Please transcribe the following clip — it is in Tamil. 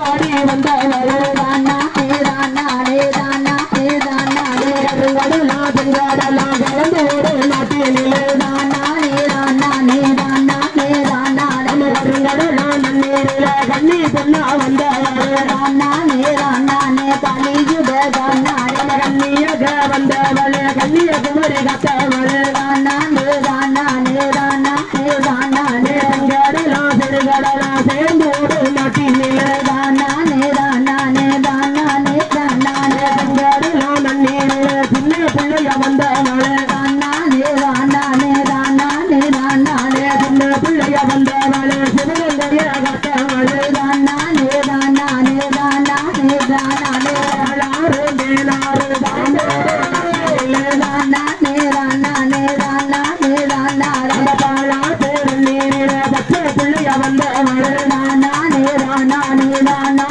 கொண்டாடி வந்தவளே தானா தானா தானா தானா கடலாம் பெண்காடலாம் கலந்து ஒரு நாட்டினிலே தானா தானா தானா தானா கடலாம் நன்னீரில கண்ணி பொண்ணா வந்தவளே தானா தானா கலியுக தானா கண்ணியக வந்தவளே கண்ணிய குமரி கத்தவளே தானா தானா தானா தானா கடலாம் பெருகடலாம் சேர்ந்து ஒரு நாட்டினிலே தானா தானா தானா தானா கடலாம் நன்னீரில சின்ன பிள்ளைய வந்தவளே தானா தானா தானா தானா சின்ன பிள்ளைய வந்தவளே சிவகங்கைய கத்தவளே தானா தானா தானா தானா ஆறு மேலாறு தானா தானா தானா பாலா பேரு நீரில பச்சை பிள்ளைய வந்தவளே தானா தானா தானா